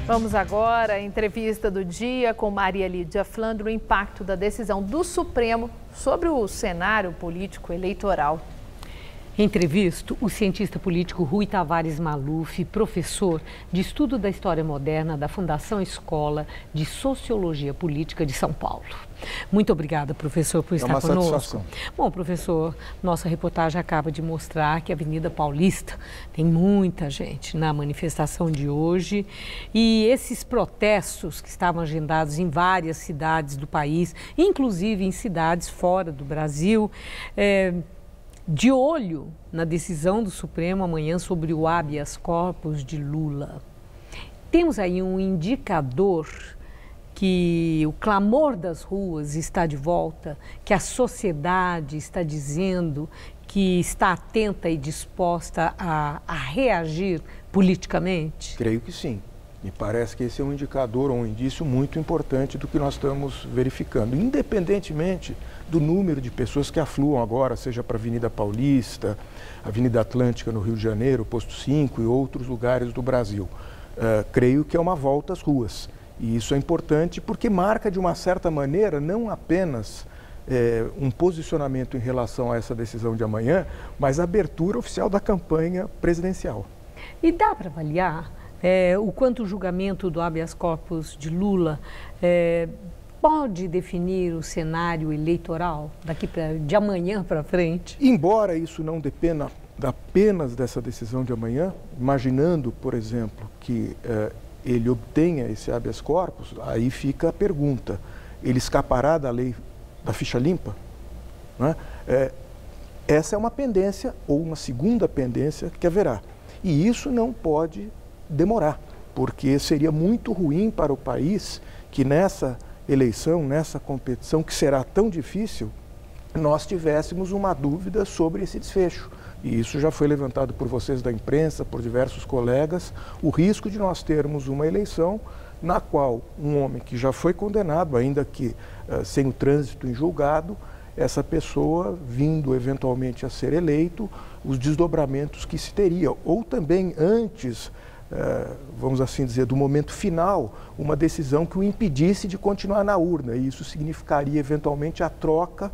Vamos agora à entrevista do dia com Maria Lídia Flandre, o impacto da decisão do Supremo sobre o cenário político eleitoral. Entrevisto o cientista político Rui Tavares Maluf, professor de Estudo da História Moderna da Fundação Escola de Sociologia Política de São Paulo. Muito obrigada, professor, por estar conosco. Satisfação. Bom, professor, nossa reportagem acaba de mostrar que a Avenida Paulista tem muita gente na manifestação de hoje e esses protestos que estavam agendados em várias cidades do país, inclusive em cidades fora do Brasil, de olho na decisão do Supremo amanhã sobre o habeas corpus de Lula. Temos aí um indicador que o clamor das ruas está de volta, que a sociedade está dizendo que está atenta e disposta a reagir politicamente? Creio que sim. Me parece que esse é um indicador ou um indício muito importante do que nós estamos verificando, independentemente do número de pessoas que afluam agora, seja para a Avenida Paulista, Avenida Atlântica no Rio de Janeiro, Posto 5 e outros lugares do Brasil. Creio que é uma volta às ruas. E isso é importante porque marca, de uma certa maneira, não apenas um posicionamento em relação a essa decisão de amanhã, mas a abertura oficial da campanha presidencial. E dá para avaliar o quanto o julgamento do habeas corpus de Lula pode definir o cenário eleitoral de amanhã para frente? Embora isso não dependa apenas dessa decisão de amanhã, imaginando, por exemplo, que ele obtenha esse habeas corpus, aí fica a pergunta: ele escapará da lei da ficha limpa? Né? Essa é uma pendência ou uma segunda pendência que haverá. E isso não pode demorar, porque seria muito ruim para o país que nessa eleição, nessa competição que será tão difícil, nós tivéssemos uma dúvida sobre esse desfecho. E isso já foi levantado por vocês da imprensa, por diversos colegas, o risco de nós termos uma eleição na qual um homem que já foi condenado, ainda que sem o trânsito em julgado, essa pessoa vindo eventualmente a ser eleito, os desdobramentos que se teria, ou também antes, vamos assim dizer, do momento final, uma decisão que o impedisse de continuar na urna. E isso significaria eventualmente a troca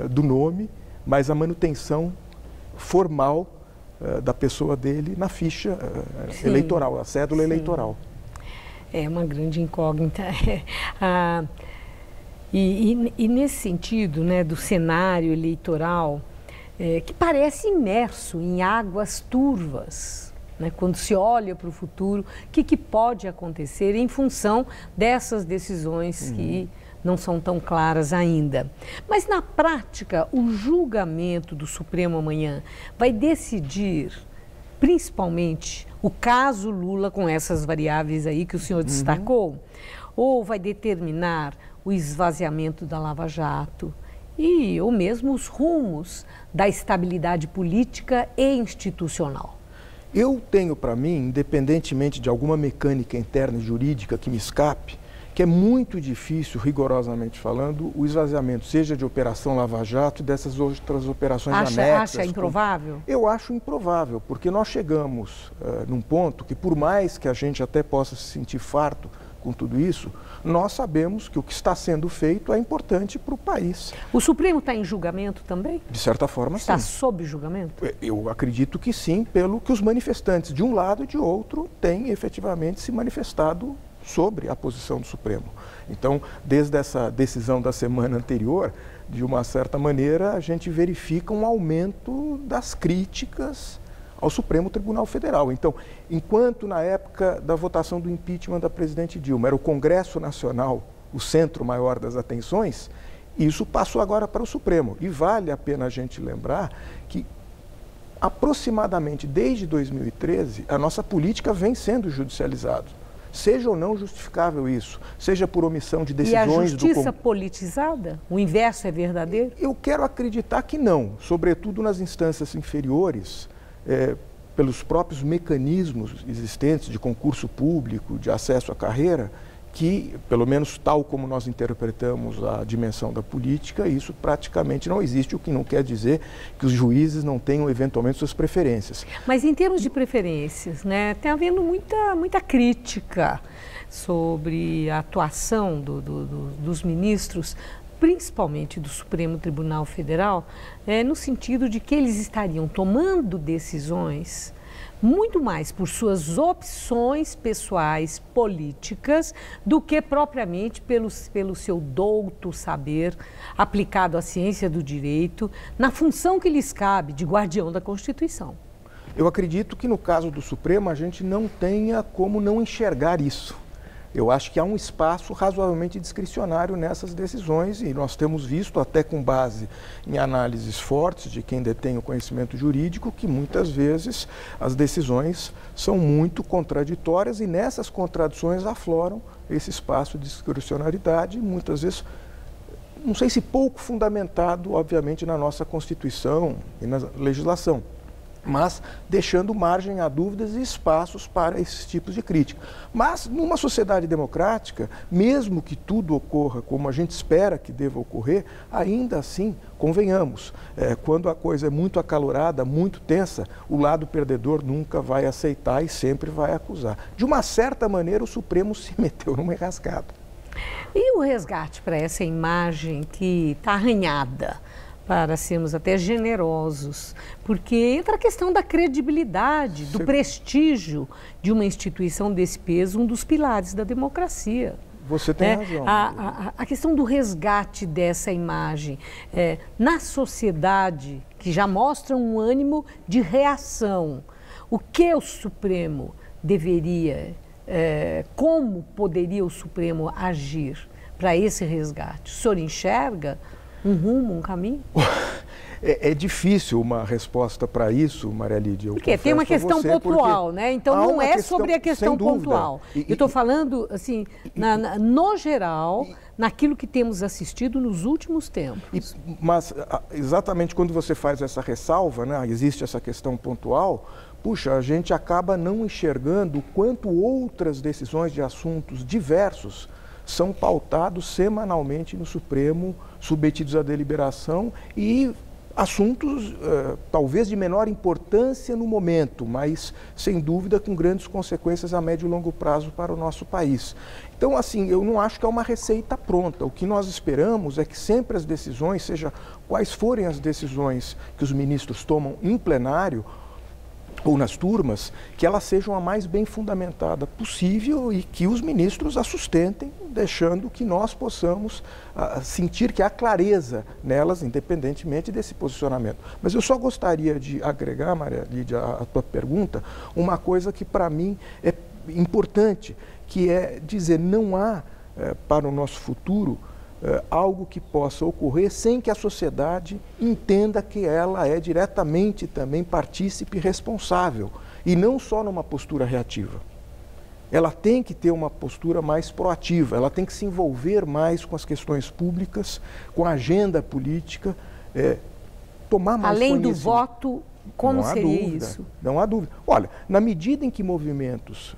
do nome, mas a manutenção formal da pessoa dele na ficha eleitoral, a cédula eleitoral. É uma grande incógnita. E nesse sentido, né, do cenário eleitoral, que parece imerso em águas turvas, né, quando se olha para o futuro, o que pode acontecer em função dessas decisões que não são tão claras ainda. Mas, na prática, o julgamento do Supremo amanhã vai decidir, principalmente, o caso Lula, com essas variáveis aí que o senhor destacou, ou vai determinar o esvaziamento da Lava Jato ou mesmo os rumos da estabilidade política e institucional? Eu tenho para mim, independentemente de alguma mecânica interna e jurídica que me escape, que é muito difícil, rigorosamente falando, o esvaziamento, seja de Operação Lava Jato e dessas outras operações anexas. Acha improvável? Eu acho improvável, porque nós chegamos num ponto que, por mais que a gente até possa se sentir farto com tudo isso, nós sabemos que o que está sendo feito é importante para o país. O Supremo está em julgamento também? De certa forma, sim. Está sob julgamento? Eu acredito que sim, pelo que os manifestantes de um lado e de outro têm efetivamente se manifestado sobre a posição do Supremo. Então, desde essa decisão da semana anterior, de uma certa maneira, a gente verifica um aumento das críticas ao Supremo Tribunal Federal. Então, enquanto na época da votação do impeachment da presidente Dilma era o Congresso Nacional o centro maior das atenções, isso passou agora para o Supremo. E vale a pena a gente lembrar que aproximadamente desde 2013 a nossa política vem sendo judicializada. Seja ou não justificável isso, seja por omissão de decisões do... E a justiça politizada? O inverso é verdadeiro? Eu quero acreditar que não, sobretudo nas instâncias inferiores, pelos próprios mecanismos existentes de concurso público, de acesso à carreira, que, pelo menos tal como nós interpretamos a dimensão da política, isso praticamente não existe, o que não quer dizer que os juízes não tenham eventualmente suas preferências. Mas em termos de preferências, né, tem havendo muita crítica sobre a atuação dos ministros, principalmente do Supremo Tribunal Federal, no sentido de que eles estariam tomando decisões muito mais por suas opções pessoais políticas do que propriamente pelo seu douto saber aplicado à ciência do direito, na função que lhes cabe de guardião da Constituição. Eu acredito que no caso do Supremo a gente não tenha como não enxergar isso. Eu acho que há um espaço razoavelmente discricionário nessas decisões e nós temos visto, até com base em análises fortes de quem detém o conhecimento jurídico, que muitas vezes as decisões são muito contraditórias e nessas contradições afloram esse espaço de discricionariedade, muitas vezes, não sei se pouco fundamentado, obviamente, na nossa Constituição e na legislação, mas deixando margem a dúvidas e espaços para esses tipos de crítica. Mas, numa sociedade democrática, mesmo que tudo ocorra como a gente espera que deva ocorrer, ainda assim, convenhamos, quando a coisa é muito acalorada, muito tensa, o lado perdedor nunca vai aceitar e sempre vai acusar. De uma certa maneira, o Supremo se meteu numa enrascada. E o resgate para essa imagem que está arranhada, para sermos até generosos, porque entra a questão da credibilidade, do prestígio de uma instituição desse peso, um dos pilares da democracia. Você tem razão. A questão do resgate dessa imagem na sociedade, que já mostra um ânimo de reação. O que o Supremo deveria, como poderia o Supremo agir para esse resgate? O senhor enxerga um rumo, um caminho? É difícil uma resposta para isso, Maria Lídia. Porque tem uma questão pontual, né? Então não é sobre a questão pontual. Eu estou falando, assim, no geral, naquilo que temos assistido nos últimos tempos. Mas exatamente quando você faz essa ressalva, né, existe essa questão pontual, puxa, a gente acaba não enxergando o quanto outras decisões de assuntos diversos são pautados semanalmente no Supremo, submetidos à deliberação e assuntos talvez de menor importância no momento, mas sem dúvida com grandes consequências a médio e longo prazo para o nosso país. Então, assim, eu não acho que é uma receita pronta. O que nós esperamos é que sempre as decisões, seja quais forem as decisões que os ministros tomam em plenário, ou nas turmas, que elas sejam a mais bem fundamentada possível e que os ministros a sustentem, deixando que nós possamos sentir que há clareza nelas, independentemente desse posicionamento. Mas eu só gostaria de agregar, Maria Lídia, à tua pergunta, uma coisa que para mim é importante, que é dizer, não há para o nosso futuro algo que possa ocorrer sem que a sociedade entenda que ela é diretamente também partícipe responsável e não só numa postura reativa. Ela tem que ter uma postura mais proativa, ela tem que se envolver mais com as questões públicas, com a agenda política, tomar mais além conhecimento. Do voto, como seria isso? Não há dúvida. Olha, na medida em que movimentos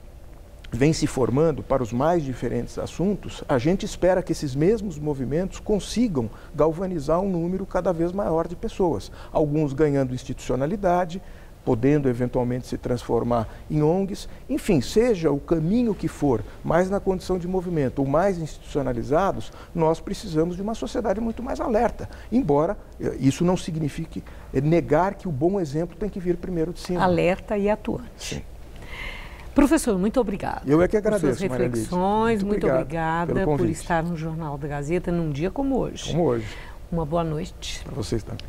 vem se formando para os mais diferentes assuntos, a gente espera que esses mesmos movimentos consigam galvanizar um número cada vez maior de pessoas. Alguns ganhando institucionalidade, podendo eventualmente se transformar em ONGs, enfim, seja o caminho que for, mais na condição de movimento ou mais institucionalizados, nós precisamos de uma sociedade muito mais alerta, embora isso não signifique negar que o bom exemplo tem que vir primeiro de cima. Alerta e atuante. Sim. Professor, muito obrigada. Eu é que agradeço, por suas reflexões, muito obrigada por estar no Jornal da Gazeta num dia como hoje. Como hoje. Uma boa noite. Para vocês também.